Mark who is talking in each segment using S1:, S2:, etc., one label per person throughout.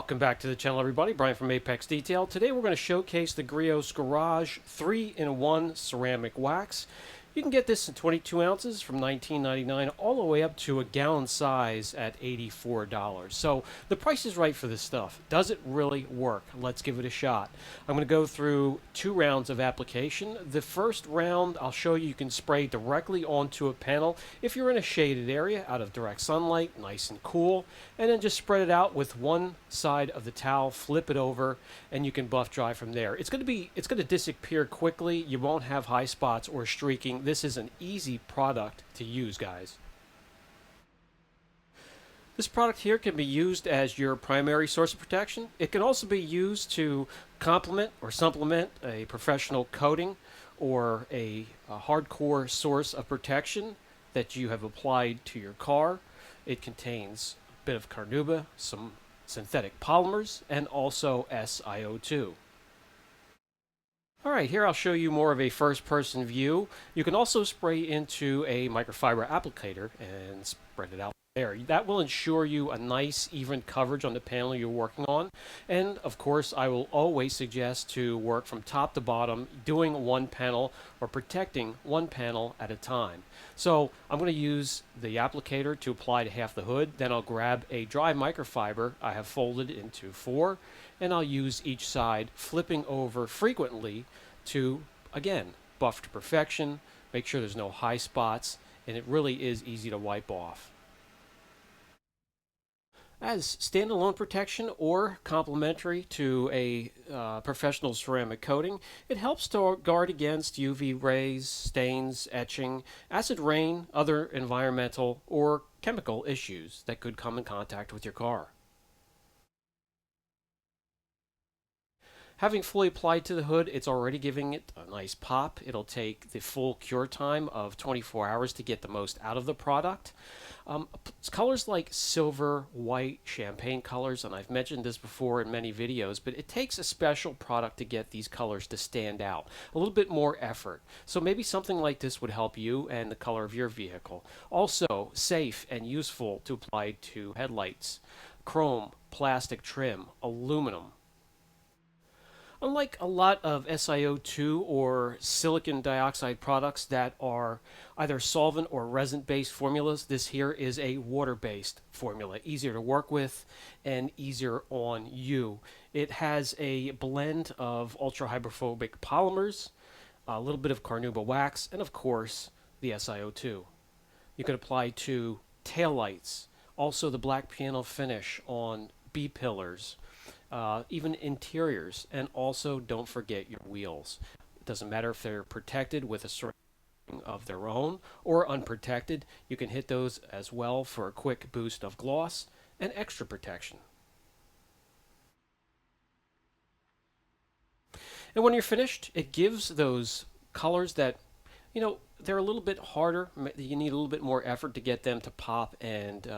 S1: Welcome back to the channel, everybody. Brian from Apex Detail. Today we're going to showcase the Griot Garage 3-in-1 ceramic wax. You can get this in 22 ounces from $19.99 all the way up to a gallon size at $84. So the price is right for this stuff. Does it really work? Let's give it a shot. I'm going to go through 2 rounds of application. The first round I'll show you can spray directly onto a panel if you're in a shaded area out of direct sunlight, nice and cool, and then just spread it out with one side of the towel, flip it over, and you can buff dry from there. It's going to disappear quickly. You won't have high spots or streaking. This is an easy product to use, guys. This product here can be used as your primary source of protection. It can also be used to complement or supplement a professional coating or a hardcore source of protection that you have applied to your car. It contains a bit of carnauba, some synthetic polymers, and also SiO2. Alright, here I'll show you more of a first-person view. You can also spray into a microfiber applicator and spread it out there. That will ensure you a nice, even coverage on the panel you're working on. And, of course, I will always suggest to work from top to bottom, doing one panel or protecting one panel at a time. So I'm going to use the applicator to apply to half the hood. Then I'll grab a dry microfiber I have folded into 4, and I'll use each side, flipping over frequently to, again, buff to perfection, make sure there's no high spots, and it really is easy to wipe off. As standalone protection or complementary to a professional ceramic coating, it helps to guard against UV rays, stains, etching, acid rain, other environmental or chemical issues that could come in contact with your car. Having fully applied to the hood, it's already giving it a nice pop. It'll take the full cure time of 24 hours to get the most out of the product. Colors like silver, white, champagne colors, and I've mentioned this before in many videos, but it takes a special product to get these colors to stand out. A little bit more effort. So maybe something like this would help you and the color of your vehicle. Also, safe and useful to apply to headlights, chrome, plastic trim, aluminum. Unlike a lot of SiO2 or silicon dioxide products that are either solvent or resin-based formulas, this here is a water-based formula. Easier to work with and easier on you. It has a blend of ultra-hydrophobic polymers, a little bit of carnauba wax, and of course the SiO2. You can apply to taillights, also the black piano finish on B-pillars, even interiors, and also don't forget your wheels. It doesn't matter if they're protected with a ceramic of their own or unprotected, you can hit those as well for a quick boost of gloss and extra protection. And when you're finished, it gives those colors that, you know, they're a little bit harder. You need a little bit more effort to get them to pop and,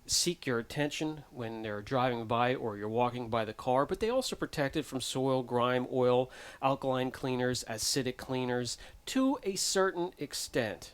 S1: seek your attention when they're driving by or you're walking by the car. But they also protect it from soil, grime, oil, alkaline cleaners, acidic cleaners to a certain extent.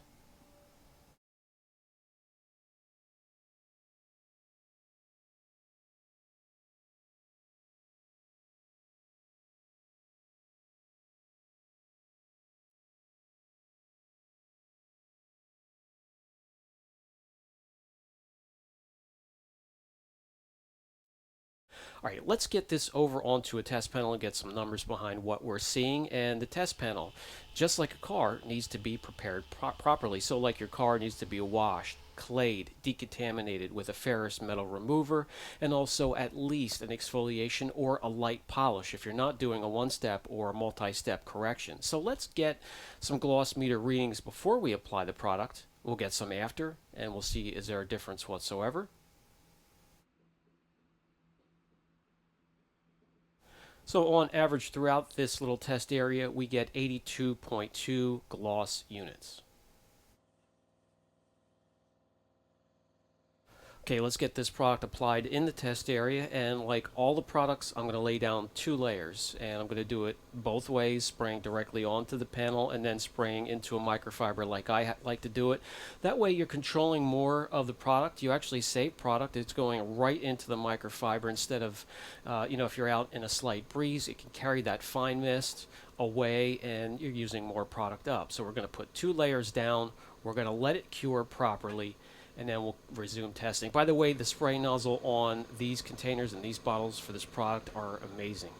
S1: All right, let's get this over onto a test panel and get some numbers behind what we're seeing. And the test panel, just like a car, needs to be prepared properly. So like your car needs to be washed, clayed, decontaminated with a ferrous metal remover, and also at least an exfoliation or a light polish if you're not doing a one-step or a multi-step correction. So let's get some gloss meter readings before we apply the product. We'll get some after, and we'll see is there a difference whatsoever. So on average throughout this little test area, we get 82.2 gloss units. Okay, let's get this product applied in the test area, and like all the products, I'm going to lay down 2 layers, and I'm going to do it both ways, spraying directly onto the panel and then spraying into a microfiber like I like to do it. That way you're controlling more of the product. You actually save product. It's going right into the microfiber instead of, if you're out in a slight breeze, it can carry that fine mist away and you're using more product up. So we're going to put 2 layers down. We're going to let it cure properly, and then we'll resume testing. By the way, the spray nozzle on these containers and these bottles for this product are amazing.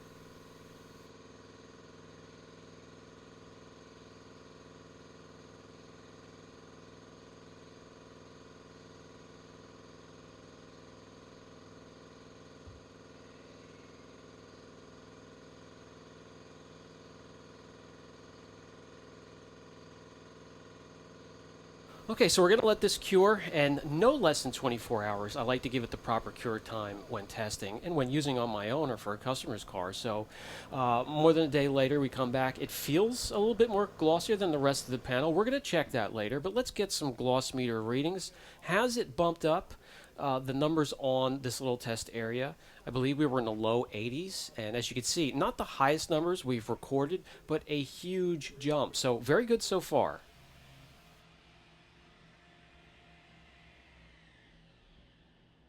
S1: Okay, so we're going to let this cure, and no less than 24 hours. I like to give it the proper cure time when testing and when using on my own or for a customer's car. So more than a day later, we come back. It feels a little bit more glossier than the rest of the panel. We're going to check that later, but let's get some gloss meter readings. Has it bumped up the numbers on this little test area? I believe we were in the low 80s, and as you can see, not the highest numbers we've recorded, but a huge jump. So very good so far.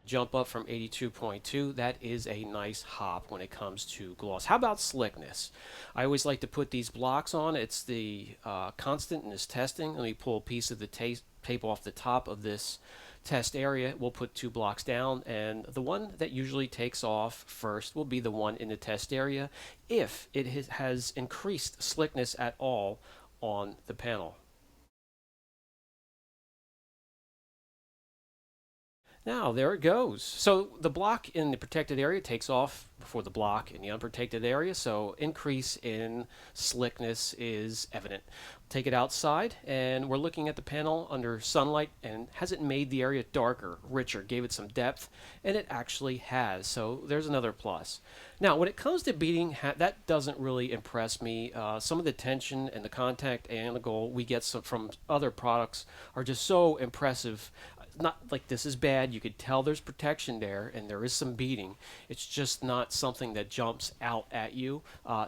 S1: Jump up from 82.2. That is a nice hop when it comes to gloss. How about slickness? I always like to put these blocks on. It's the constant in this testing. Let me pull a piece of the tape off the top of this test area. We'll put 2 blocks down, and the one that usually takes off first will be the one in the test area if it has increased slickness at all on the panel. Now, there it goes. So the block in the protected area takes off before the block in the unprotected area, so increase in slickness is evident. Take it outside, and we're looking at the panel under sunlight, and has it made the area darker, richer, gave it some depth? And it actually has, so there's another plus. Now, when it comes to beading, that doesn't really impress me. Some of the tension and the contact angle we get from other products are just so impressive. Not like this is bad. You could tell there's protection there, and there is some beading. It's just not something that jumps out at you.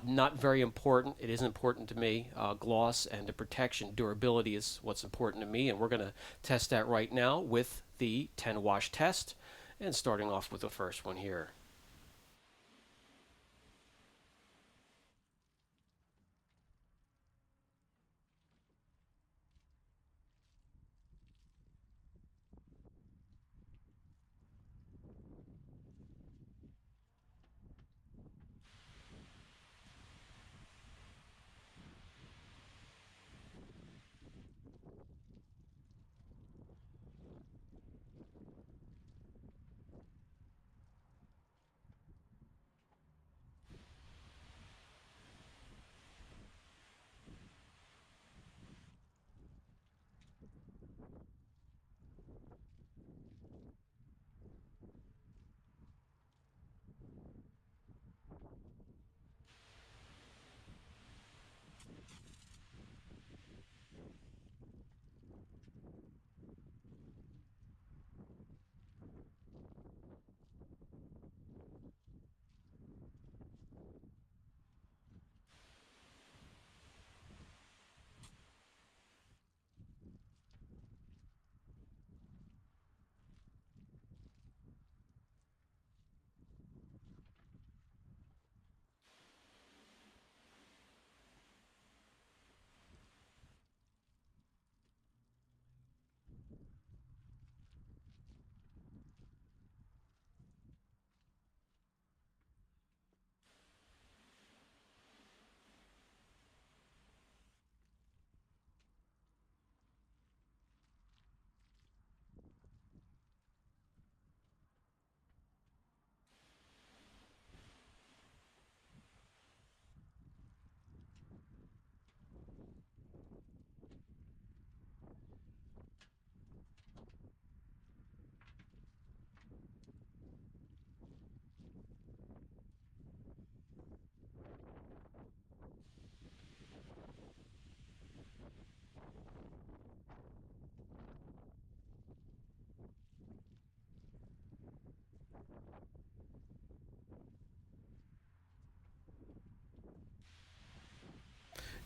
S1: Not very important. It is important to me. Gloss and the protection, durability is what's important to me, and we're going to test that right now with the 10 wash test, and starting off with the first one here.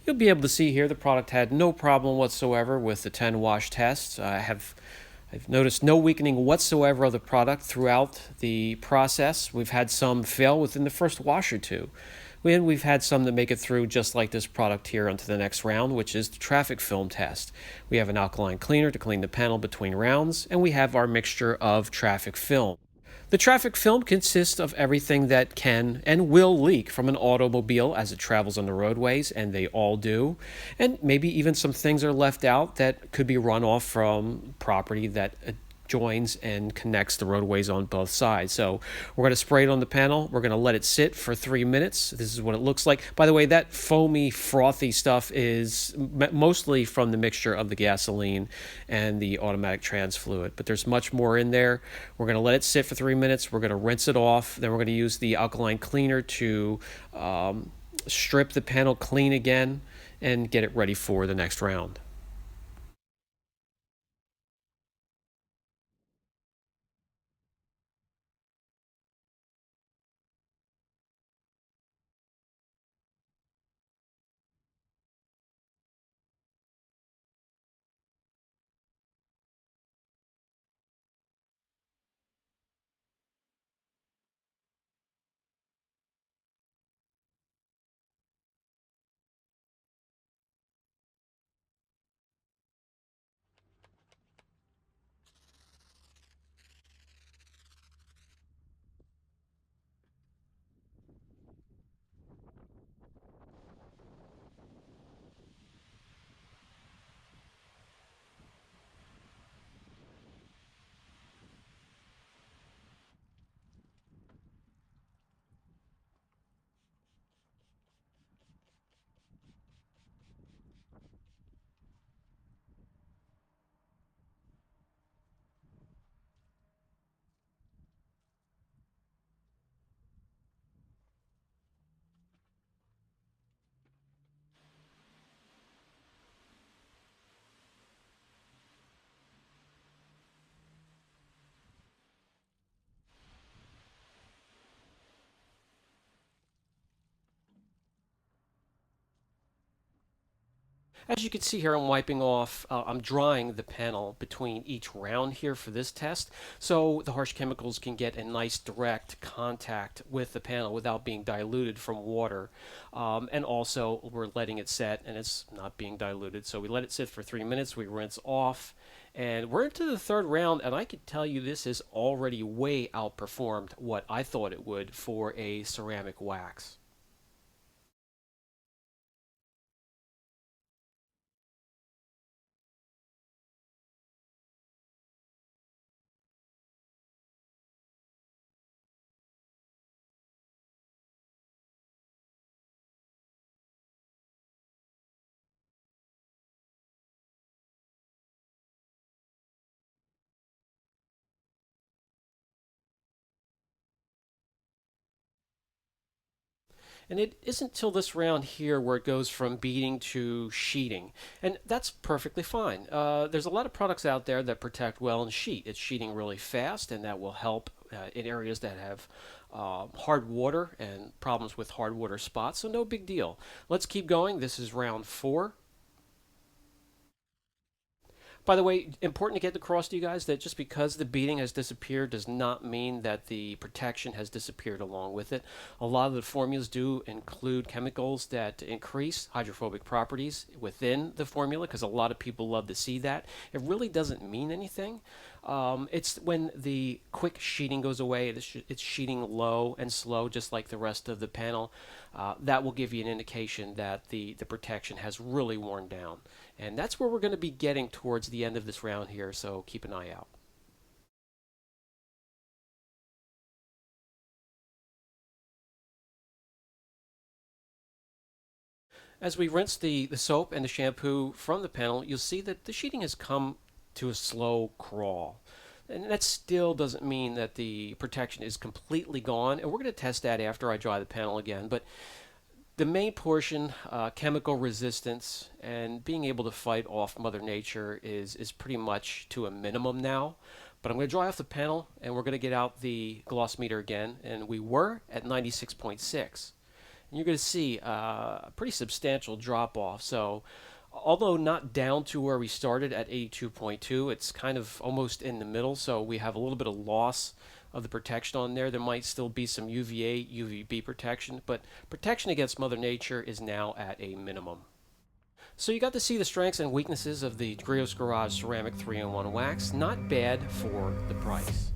S1: You'll be able to see here the product had no problem whatsoever with the 10 wash test. I've noticed no weakening whatsoever of the product throughout the process. We've had some fail within the first wash or two. We've had some that make it through just like this product here onto the next round, which is the traffic film test. We have an alkaline cleaner to clean the panel between rounds, and we have our mixture of traffic film. The traffic film consists of everything that can and will leak from an automobile as it travels on the roadways, and they all do. And maybe even some things are left out that could be runoff from property that joins and connects the roadways on both sides. So we're going to spray it on the panel. We're going to let it sit for 3 minutes. This is what it looks like. By the way, that foamy, frothy stuff is mostly from the mixture of the gasoline and the automatic trans fluid, but there's much more in there. We're going to let it sit for 3 minutes. We're going to rinse it off. Then we're going to use the alkaline cleaner to strip the panel clean again and get it ready for the next round. As you can see here, I'm wiping off, I'm drying the panel between each round here for this test, so the harsh chemicals can get a nice direct contact with the panel without being diluted from water. And also, we're letting it set and it's not being diluted. So we let it sit for 3 minutes, we rinse off, and we're into the third round, and I can tell you this has already way outperformed what I thought it would for a ceramic wax. And it isn't till this round here where it goes from beading to sheeting. And that's perfectly fine. There's a lot of products out there that protect well in sheet. It's sheeting really fast, and that will help in areas that have hard water and problems with hard water spots. So, no big deal. Let's keep going. This is round four. By the way, important to get across to you guys that just because the beading has disappeared does not mean that the protection has disappeared along with it. A lot of the formulas do include chemicals that increase hydrophobic properties within the formula because a lot of people love to see that. It really doesn't mean anything. It's when the quick sheeting goes away, it's sheeting low and slow, just like the rest of the panel. That will give you an indication that the protection has really worn down. And that's where we're going to be getting towards the end of this round here, so keep an eye out. As we rinse the soap and the shampoo from the panel, you'll see that the sheeting has come to a slow crawl. And that still doesn't mean that the protection is completely gone. And we're going to test that after I dry the panel again. But the main portion, chemical resistance and being able to fight off Mother Nature is pretty much to a minimum now. But I'm going to dry off the panel and we're going to get out the gloss meter again. And we were at 96.6. You're going to see a pretty substantial drop off. So, although not down to where we started at 82.2, it's kind of almost in the middle. So we have a little bit of loss of the protection on there. There might still be some UVA, UVB protection, but protection against Mother Nature is now at a minimum. So you got to see the strengths and weaknesses of the Griot Garage Ceramic 3-in-1 wax. Not bad for the price.